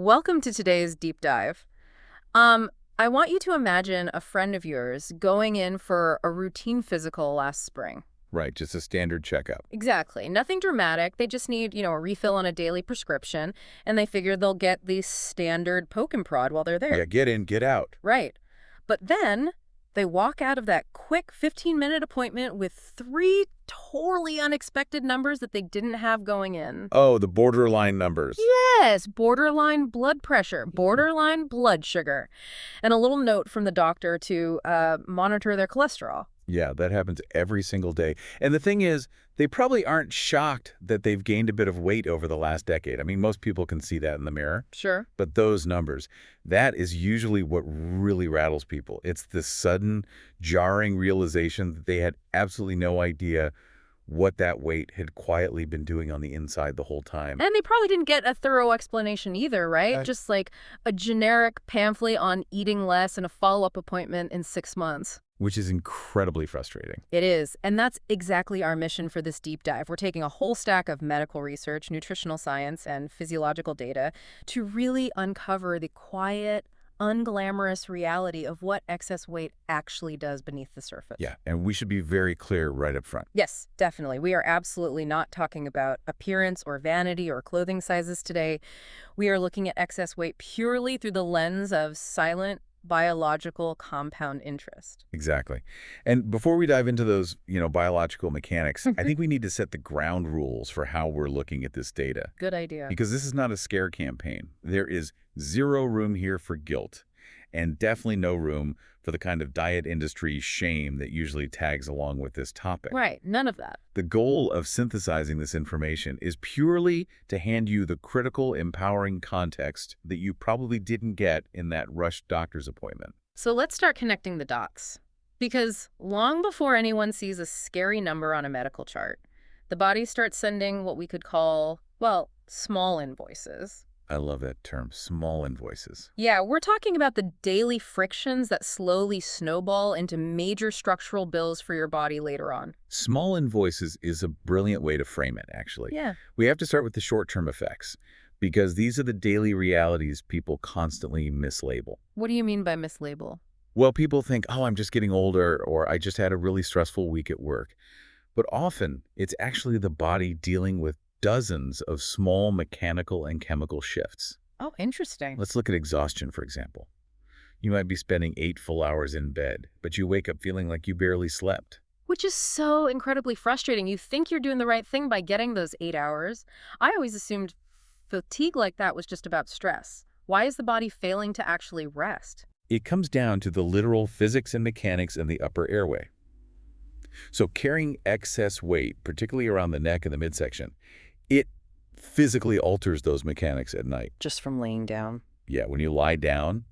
Welcome to today's deep dive. I want you to imagine a friend of yours going in for a routine physical last spring. Right, just a standard checkup. Exactly. Nothing dramatic. They just need, a refill on a daily prescription, and they figure they'll get the standard poke and prod while they're there. Yeah, get in, get out. Right. But then they walk out of that quick 15-minute appointment with three totally unexpected numbers that they didn't have going in. Oh, the borderline numbers. Yes, borderline blood pressure, borderline blood sugar, and a little note from the doctor to monitor their cholesterol. Yeah, that happens every single day. And the thing is, they probably aren't shocked that they've gained a bit of weight over the last decade. I mean, most people can see that in the mirror. Sure. But those numbers, that is usually what really rattles people. It's the sudden, jarring realization that they had absolutely no idea what that weight had quietly been doing on the inside the whole time. And they probably didn't get a thorough explanation either, right? Just like a generic pamphlet on eating less and a follow-up appointment in 6 months. Which is incredibly frustrating. It is. And that's exactly our mission for this deep dive. We're taking a whole stack of medical research, nutritional science, and physiological data to really uncover the quiet, unglamorous reality of what excess weight actually does beneath the surface. Yeah, and we should be very clear right up front. Yes, definitely. We are absolutely not talking about appearance or vanity or clothing sizes today. We are looking at excess weight purely through the lens of silent biological compound interest. Exactly. And before we dive into those, biological mechanics, I think we need to set the ground rules for how we're looking at this data. Good idea. Because this is not a scare campaign. There is zero room here for guilt, and definitely no room for the kind of diet industry shame that usually tags along with this topic. Right, none of that. The goal of synthesizing this information is purely to hand you the critical, empowering context that you probably didn't get in that rushed doctor's appointment. So let's start connecting the dots. Because long before anyone sees a scary number on a medical chart, the body starts sending what we could call, well, small invoices. I love that term, small invoices. Yeah, we're talking about the daily frictions that slowly snowball into major structural bills for your body later on. Small invoices is a brilliant way to frame it, actually. Yeah. We have to start with the short-term effects, because these are the daily realities people constantly mislabel. What do you mean by mislabel? Well, people think, oh, I'm just getting older, or I just had a really stressful week at work. But often, it's actually the body dealing with dozens of small mechanical and chemical shifts. Oh, interesting. Let's look at exhaustion, for example. You might be spending 8 full hours in bed, but you wake up feeling like you barely slept. Which is so incredibly frustrating. You think you're doing the right thing by getting those 8 hours. I always assumed fatigue like that was just about stress. Why is the body failing to actually rest? It comes down to the literal physics and mechanics in the upper airway. So carrying excess weight, particularly around the neck and the midsection, it physically alters those mechanics at night. Just from laying down. Yeah, when you lie down,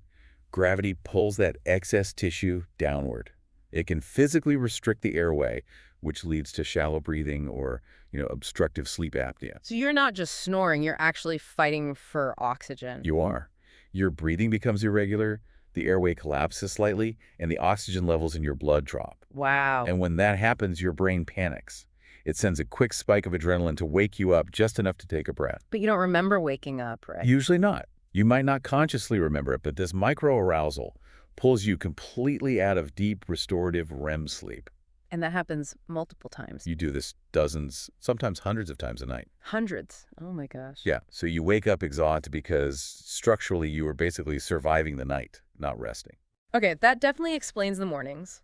gravity pulls that excess tissue downward. It can physically restrict the airway, which leads to shallow breathing or, obstructive sleep apnea. So you're not just snoring, you're actually fighting for oxygen. You are. Your breathing becomes irregular, the airway collapses slightly, and the oxygen levels in your blood drop. Wow. And when that happens, your brain panics. It sends a quick spike of adrenaline to wake you up just enough to take a breath. But you don't remember waking up, right? Usually not. You might not consciously remember it, but this microarousal pulls you completely out of deep, restorative REM sleep. And that happens multiple times. You do this dozens, sometimes hundreds of times a night. Hundreds. Oh my gosh. Yeah, so you wake up exhausted because structurally you were basically surviving the night, not resting. Okay, that definitely explains the mornings.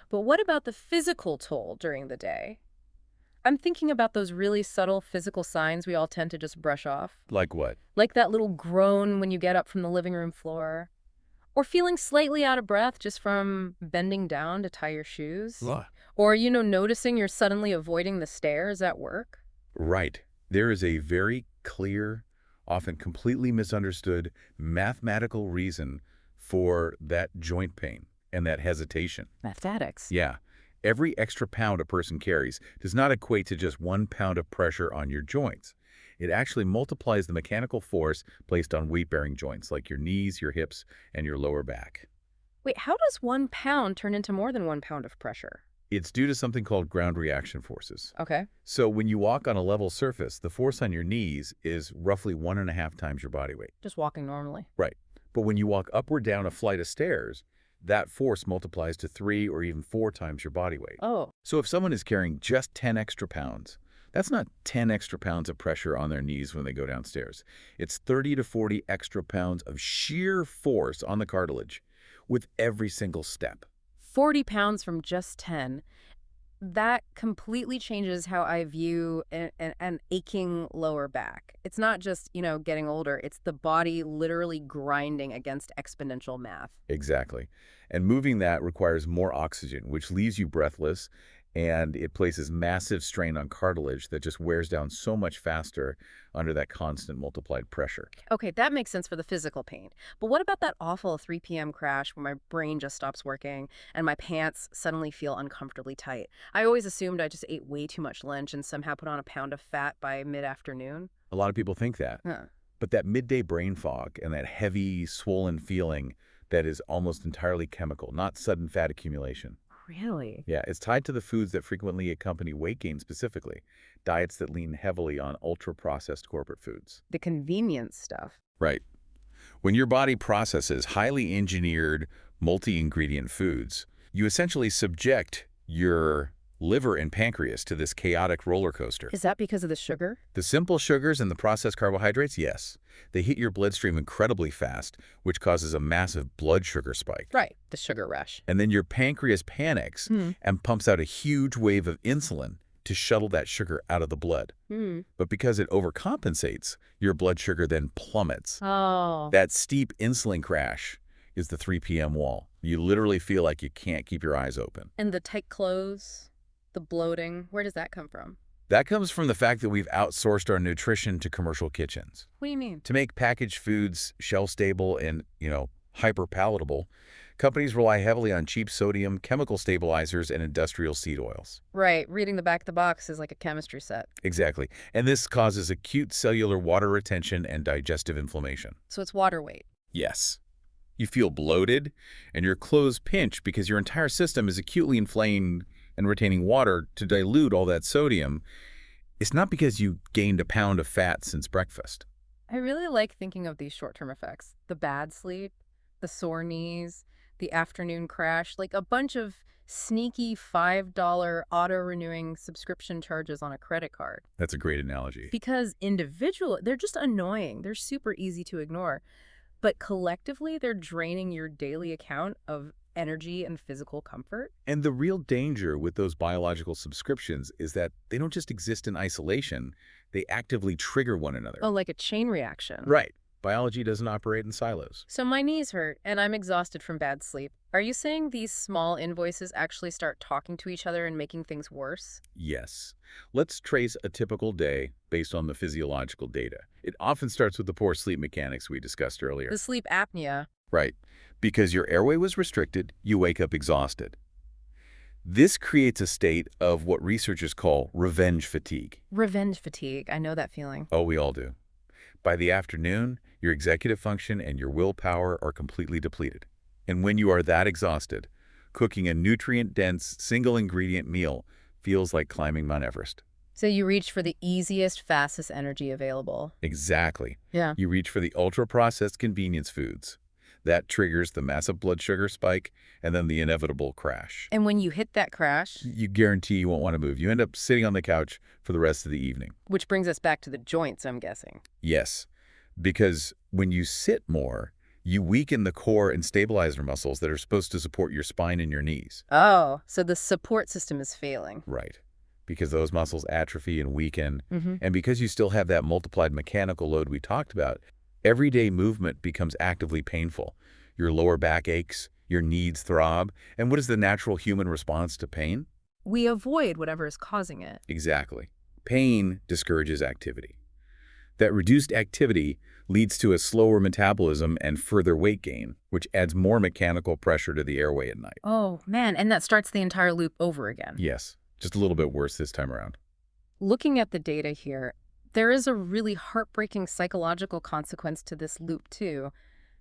But what about the physical toll during the day? I'm thinking about those really subtle physical signs we all tend to just brush off. Like what? Like that little groan when you get up from the living room floor. Or feeling slightly out of breath just from bending down to tie your shoes. What? Or, noticing you're suddenly avoiding the stairs at work. Right. There is a very clear, often completely misunderstood mathematical reason for that joint pain and that hesitation. Mathematics. Yeah. Every extra pound a person carries does not equate to just 1 pound of pressure on your joints. It actually multiplies the mechanical force placed on weight-bearing joints like your knees, your hips, and your lower back. Wait, how does 1 pound turn into more than 1 pound of pressure? It's due to something called ground reaction forces. Okay. So when you walk on a level surface, the force on your knees is roughly 1.5 times your body weight. Just walking normally. Right. But when you walk up or down a flight of stairs, that force multiplies to 3 or even 4 times your body weight. Oh, So if someone is carrying just 10 extra pounds, that's not 10 extra pounds of pressure on their knees when they go downstairs. It's 30 to 40 extra pounds of sheer force on the cartilage with every single step. 40 pounds from just 10. That completely changes how I view an aching lower back. It's not just, getting older. It's the body literally grinding against exponential math. Exactly. And moving that requires more oxygen, which leaves you breathless, and it places massive strain on cartilage that just wears down so much faster under that constant multiplied pressure. Okay, that makes sense for the physical pain. But what about that awful 3 p.m. crash where my brain just stops working and my pants suddenly feel uncomfortably tight? I always assumed I just ate way too much lunch and somehow put on a pound of fat by mid-afternoon. A lot of people think that. Huh. But that midday brain fog and that heavy, swollen feeling that is almost entirely chemical, not sudden fat accumulation. Really? Yeah, it's tied to the foods that frequently accompany weight gain specifically, diets that lean heavily on ultra-processed corporate foods. The convenience stuff. Right. When your body processes highly engineered, multi-ingredient foods, you essentially subject your liver and pancreas to this chaotic roller coaster. Is that because of the sugar? The simple sugars and the processed carbohydrates, yes. They hit your bloodstream incredibly fast, which causes a massive blood sugar spike. Right, the sugar rush. And then your pancreas panics and pumps out a huge wave of insulin to shuttle that sugar out of the blood. But because it overcompensates, your blood sugar then plummets. Oh. That steep insulin crash is the 3 p.m. wall. You literally feel like you can't keep your eyes open. And the tight clothes, the bloating, where does that come from? That comes from the fact that we've outsourced our nutrition to commercial kitchens. What do you mean? To make packaged foods shelf-stable and, hyper-palatable, companies rely heavily on cheap sodium, chemical stabilizers, and industrial seed oils. Right, reading the back of the box is like a chemistry set. Exactly. And this causes acute cellular water retention and digestive inflammation. So it's water weight. Yes. You feel bloated, and your clothes pinch because your entire system is acutely inflamed and retaining water to dilute all that sodium. It's not because you gained a pound of fat since breakfast. I really like thinking of these short-term effects. The bad sleep, the sore knees, the afternoon crash, like a bunch of sneaky $5 auto-renewing subscription charges on a credit card. That's a great analogy. Because they're just annoying. They're super easy to ignore. But collectively, they're draining your daily account of energy and physical comfort. And the real danger with those biological subscriptions is that they don't just exist in isolation, they actively trigger one another. Oh, like a chain reaction. Right. Biology doesn't operate in silos. So my knees hurt, and I'm exhausted from bad sleep. Are you saying these small invoices actually start talking to each other and making things worse? Yes. Let's trace a typical day based on the physiological data. It often starts with the poor sleep mechanics we discussed earlier. The sleep apnea. Right. Because your airway was restricted, you wake up exhausted. This creates a state of what researchers call revenge fatigue. Revenge fatigue. I know that feeling. Oh, we all do. By the afternoon, your executive function and your willpower are completely depleted. And when you are that exhausted, cooking a nutrient-dense, single-ingredient meal feels like climbing Mount Everest. So you reach for the easiest, fastest energy available. Exactly. Yeah. You reach for the ultra-processed convenience foods. That triggers the massive blood sugar spike and then the inevitable crash. And when you hit that crash, You guarantee you won't want to move. You end up sitting on the couch for the rest of the evening. which brings us back to the joints, I'm guessing. Yes, because when you sit more, you weaken the core and stabilizer muscles that are supposed to support your spine and your knees. Oh, so the support system is failing. Right. Because those muscles atrophy and weaken. Mm-hmm. And because you still have that multiplied mechanical load we talked about, everyday movement becomes actively painful. Your lower back aches, your knees throb. And what is the natural human response to pain? We avoid whatever is causing it. Exactly. Pain discourages activity. That reduced activity leads to a slower metabolism and further weight gain, which adds more mechanical pressure to the airway at night. Oh, man, and that starts the entire loop over again. Yes, just a little bit worse this time around. Looking at the data here, there is a really heartbreaking psychological consequence to this loop, too.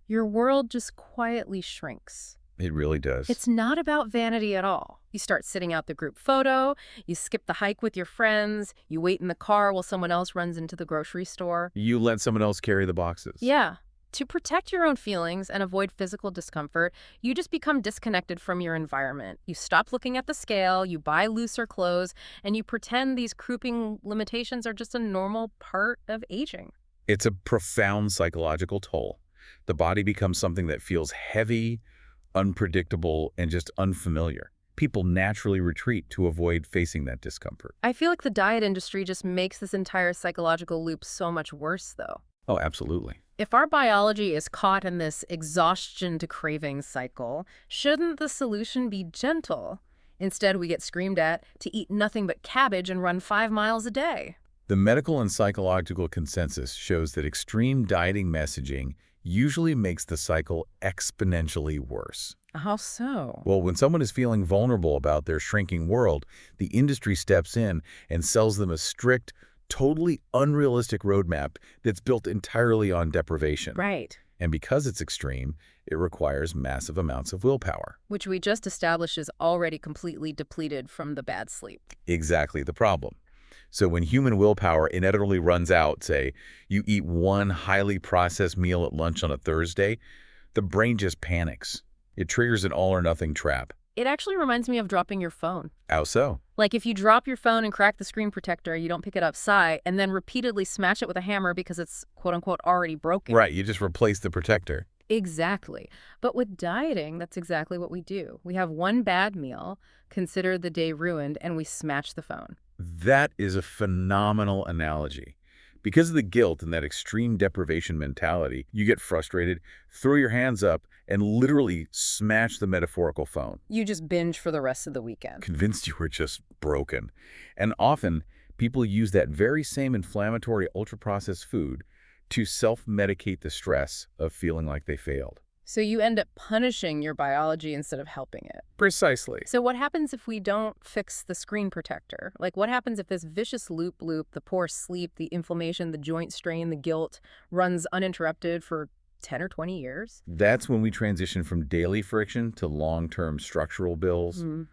Your world just quietly shrinks. It really does. It's not about vanity at all. You start sitting out the group photo, you skip the hike with your friends, you wait in the car while someone else runs into the grocery store. You let someone else carry the boxes. Yeah. To protect your own feelings and avoid physical discomfort, you just become disconnected from your environment. You stop looking at the scale, you buy looser clothes, and you pretend these crouping limitations are just a normal part of aging. It's a profound psychological toll. The body becomes something that feels heavy, unpredictable, and just unfamiliar. People naturally retreat to avoid facing that discomfort. I feel like the diet industry just makes this entire psychological loop so much worse, though. Oh, absolutely. If our biology is caught in this exhaustion to cravings cycle, shouldn't the solution be gentle? Instead, we get screamed at to eat nothing but cabbage and run 5 miles a day. The medical and psychological consensus shows that extreme dieting messaging usually makes the cycle exponentially worse. How so? Well, when someone is feeling vulnerable about their shrinking world, the industry steps in and sells them a strict, totally unrealistic roadmap that's built entirely on deprivation. Right. And because it's extreme, it requires massive amounts of willpower. Which we just established is already completely depleted from the bad sleep. Exactly the problem. So when human willpower inevitably runs out, say, you eat one highly processed meal at lunch on a Thursday, the brain just panics. It triggers an all-or-nothing trap. It actually reminds me of dropping your phone. How so? Like if you drop your phone and crack the screen protector, you don't pick it up, and then repeatedly smash it with a hammer because it's quote-unquote already broken. Right, you just replace the protector. Exactly. But with dieting, that's exactly what we do. We have one bad meal, consider the day ruined, and we smash the phone. That is a phenomenal analogy. Because of the guilt and that extreme deprivation mentality, you get frustrated, throw your hands up, and literally smash the metaphorical phone. You just binge for the rest of the weekend. Convinced you were just broken. And often, people use that very same inflammatory ultra-processed food to self-medicate the stress of feeling like they failed. So you end up punishing your biology instead of helping it. Precisely. So what happens if we don't fix the screen protector? Like what happens if this vicious loop, the poor sleep, the inflammation, the joint strain, the guilt runs uninterrupted for 10 or 20 years? That's when we transition from daily friction to long-term structural bills. Mm.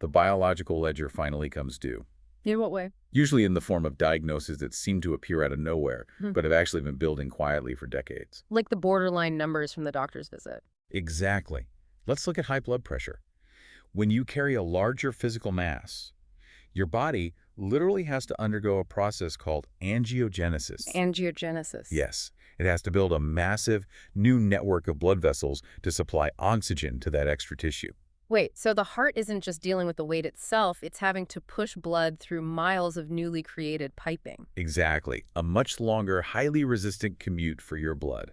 The biological ledger finally comes due. In what way? Usually in the form of diagnoses that seem to appear out of nowhere, but have actually been building quietly for decades. Like the borderline numbers from the doctor's visit. Exactly. Let's look at high blood pressure. When you carry a larger physical mass, your body literally has to undergo a process called angiogenesis. Angiogenesis. Yes, it has to build a massive new network of blood vessels to supply oxygen to that extra tissue. Wait, so the heart isn't just dealing with the weight itself, it's having to push blood through miles of newly created piping. Exactly. A much longer, highly resistant commute for your blood.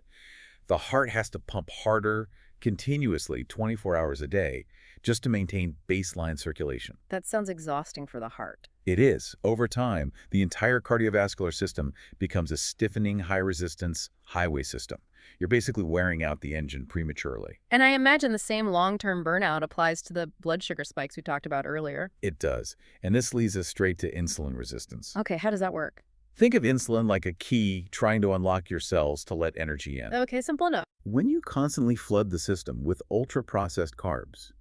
The heart has to pump harder, continuously, 24 hours a day, just to maintain baseline circulation. That sounds exhausting for the heart. It is. Over time, the entire cardiovascular system becomes a stiffening, high-resistance highway system. You're basically wearing out the engine prematurely. And I imagine the same long-term burnout applies to the blood sugar spikes we talked about earlier. It does. And this leads us straight to insulin resistance. Okay, how does that work? Think of insulin like a key trying to unlock your cells to let energy in. Okay, simple enough. When you constantly flood the system with ultra-processed carbs,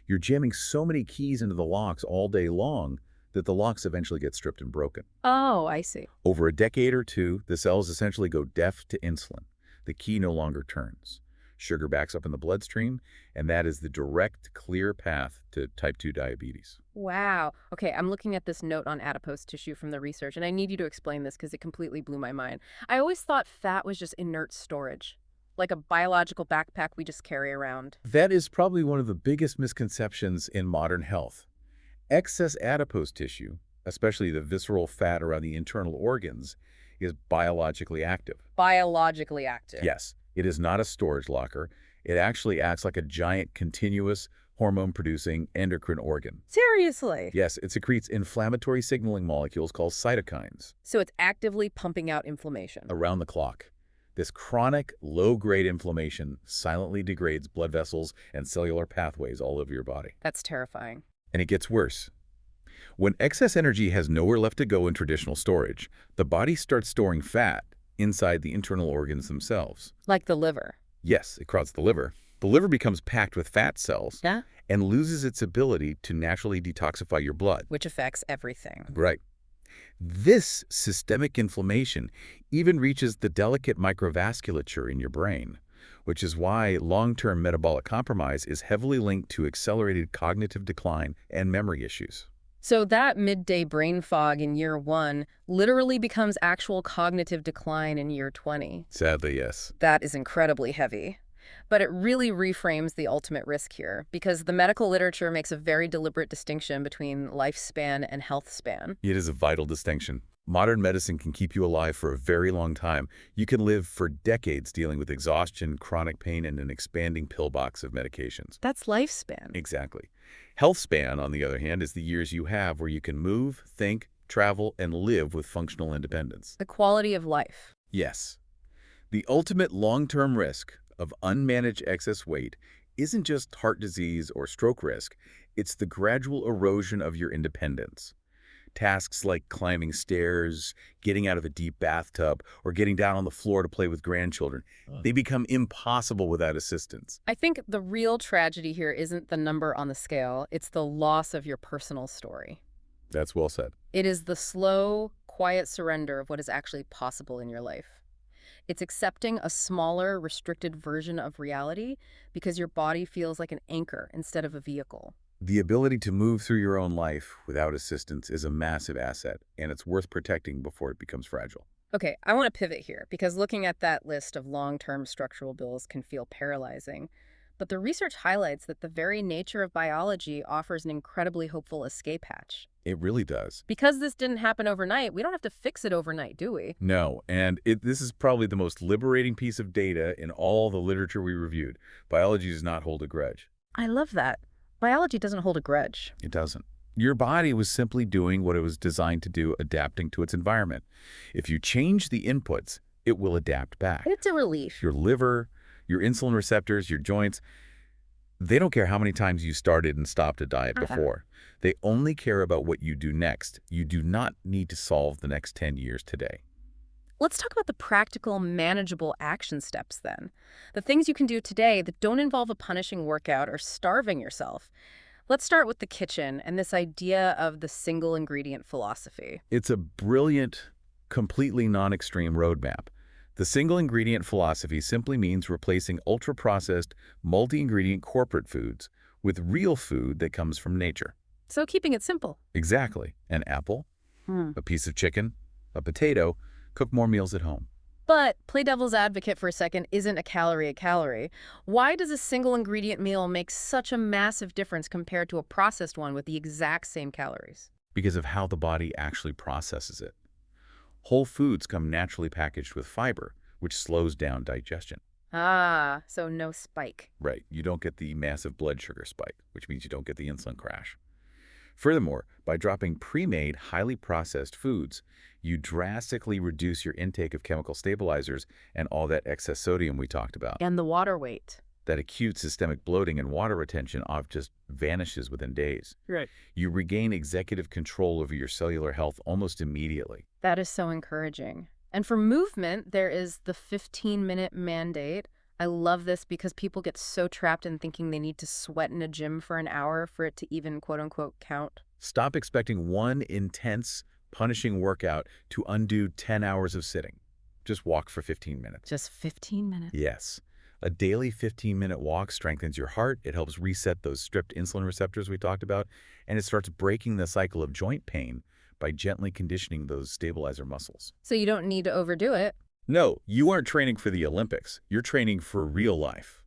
you're jamming so many keys into the locks all day long that the locks eventually get stripped and broken. Oh, I see. Over a decade or two, the cells essentially go deaf to insulin. The key no longer turns. Sugar backs up in the bloodstream, and that is the direct, clear path to type 2 diabetes. Wow. Okay, I'm looking at this note on adipose tissue from the research, and I need you to explain this because it completely blew my mind. I always thought fat was just inert storage, like a biological backpack we just carry around. That is probably one of the biggest misconceptions in modern health. Excess adipose tissue, especially the visceral fat around the internal organs, is biologically active. Biologically active. Yes, it is not a storage locker. It actually acts like a giant, continuous, hormone-producing endocrine organ. Seriously? Yes, it secretes inflammatory signaling molecules called cytokines So it's actively pumping out inflammation. around the clock. This chronic, low-grade inflammation silently degrades blood vessels and cellular pathways all over your body. That's terrifying. And it gets worse. When excess energy has nowhere left to go in traditional storage, the body starts storing fat inside the internal organs themselves. Like the liver. Yes, it crowds the liver. The liver becomes packed with fat cells Yeah. and loses its ability to naturally detoxify your blood. Which affects everything. Right. This systemic inflammation even reaches the delicate microvasculature in your brain, which is why long-term metabolic compromise is heavily linked to accelerated cognitive decline and memory issues. So that midday brain fog in year 1 literally becomes actual cognitive decline in year 20. Sadly, yes. That is incredibly heavy. But it really reframes the ultimate risk here, because the medical literature makes a very deliberate distinction between lifespan and health span. It is a vital distinction. Modern medicine can keep you alive for a very long time. You can live for decades dealing with exhaustion, chronic pain, and an expanding pill box of medications. That's lifespan. Exactly. Health span, on the other hand, is the years you have where you can move, think, travel, and live with functional independence. The quality of life. Yes. The ultimate long-term risk of unmanaged excess weight isn't just heart disease or stroke risk, it's the gradual erosion of your independence. Tasks like climbing stairs, getting out of a deep bathtub, or getting down on the floor to play with grandchildren, they become impossible without assistance. I think the real tragedy here isn't the number on the scale, it's the loss of your personal story. That's well said. It is the slow, quiet surrender of what is actually possible in your life. It's accepting a smaller, restricted version of reality because your body feels like an anchor instead of a vehicle. The ability to move through your own life without assistance is a massive asset, and it's worth protecting before it becomes fragile. Okay, I want to pivot here because looking at that list of long-term structural bills can feel paralyzing. But the research highlights that the very nature of biology offers an incredibly hopeful escape hatch. It really does. Because this didn't happen overnight, we don't have to fix it overnight, do we? No, and this is probably the most liberating piece of data in all the literature we reviewed. Biology does not hold a grudge. I love that. Biology doesn't hold a grudge. It doesn't. Your body was simply doing what it was designed to do, adapting to its environment. If you change the inputs, it will adapt back. It's a relief. Your liver, your insulin receptors, your joints, they don't care how many times you started and stopped a diet before. They only care about what you do next. You do not need to solve the next 10 years today. Let's talk about the practical, manageable action steps then. The things you can do today that don't involve a punishing workout or starving yourself. Let's start with the kitchen and this idea of the single ingredient philosophy. It's a brilliant, completely non-extreme roadmap. The single ingredient philosophy simply means replacing ultra-processed, multi-ingredient corporate foods with real food that comes from nature. So keeping it simple. Exactly. An apple, a piece of chicken, a potato. Cook more meals at home. But play devil's advocate for a second, isn't a calorie a calorie? Why does a single ingredient meal make such a massive difference compared to a processed one with the exact same calories? Because of how the body actually processes it. Whole foods come naturally packaged with fiber, which slows down digestion. Ah, so no spike. Right. You don't get the massive blood sugar spike, which means you don't get the insulin crash. Furthermore, by dropping pre-made, highly processed foods, you drastically reduce your intake of chemical stabilizers and all that excess sodium we talked about. And the water weight. That acute systemic bloating and water retention just vanishes within days. Right. You regain executive control over your cellular health almost immediately. That is so encouraging. And for movement, there is the 15-minute mandate. I love this because people get so trapped in thinking they need to sweat in a gym for an hour for it to even quote-unquote count. Stop expecting one intense, punishing workout to undo 10 hours of sitting. Just walk for 15 minutes. Just 15 minutes. Yes. A daily 15-minute walk strengthens your heart. It helps reset those stripped insulin receptors we talked about, and it starts breaking the cycle of joint pain by gently conditioning those stabilizer muscles. So you don't need to overdo it. No, you aren't training for the Olympics. You're training for real life.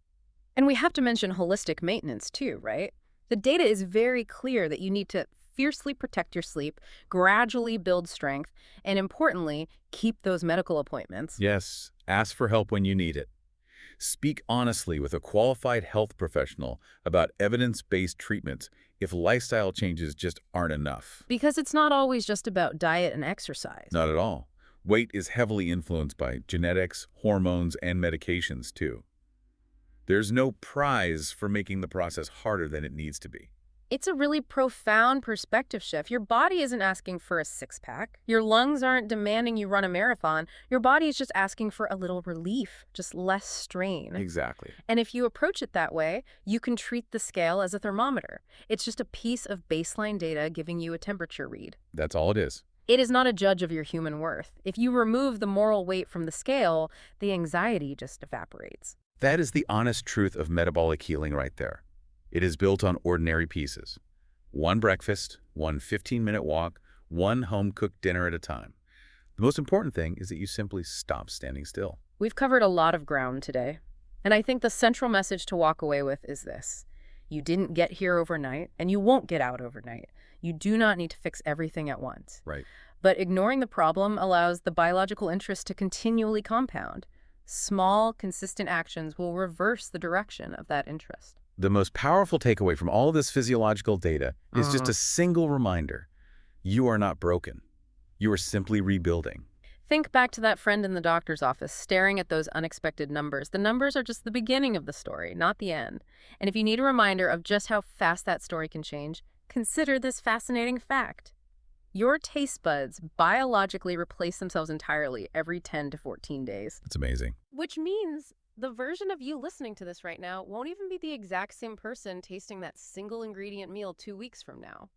And we have to mention holistic maintenance too, right? The data is very clear that you need to fiercely protect your sleep, gradually build strength, and importantly, keep those medical appointments. Yes, ask for help when you need it. Speak honestly with a qualified health professional about evidence-based treatments if lifestyle changes just aren't enough. Because it's not always just about diet and exercise. Not at all. Weight is heavily influenced by genetics, hormones, and medications, too. There's no prize for making the process harder than it needs to be. It's a really profound perspective shift. Your body isn't asking for a six-pack. Your lungs aren't demanding you run a marathon. Your body is just asking for a little relief, just less strain. Exactly. And if you approach it that way, you can treat the scale as a thermometer. It's just a piece of baseline data giving you a temperature read. That's all it is. It is not a judge of your human worth. If you remove the moral weight from the scale, the anxiety just evaporates. That is the honest truth of metabolic healing right there. It is built on ordinary pieces. One breakfast, one 15-minute walk, one home-cooked dinner at a time. The most important thing is that you simply stop standing still. We've covered a lot of ground today, and I think the central message to walk away with is this. You didn't get here overnight, and you won't get out overnight. You do not need to fix everything at once. Right. But ignoring the problem allows the biological interest to continually compound. Small, consistent actions will reverse the direction of that interest. The most powerful takeaway from all of this physiological data is just a single reminder. You are not broken. You are simply rebuilding. Think back to that friend in the doctor's office staring at those unexpected numbers. The numbers are just the beginning of the story, not the end. And if you need a reminder of just how fast that story can change, consider this fascinating fact. Your taste buds biologically replace themselves entirely every 10 to 14 days. That's amazing. Which means the version of you listening to this right now won't even be the exact same person tasting that single ingredient meal 2 weeks from now.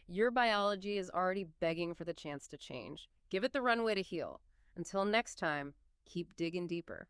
Your biology is already begging for the chance to change. Give it the runway to heal. Until next time, keep digging deeper.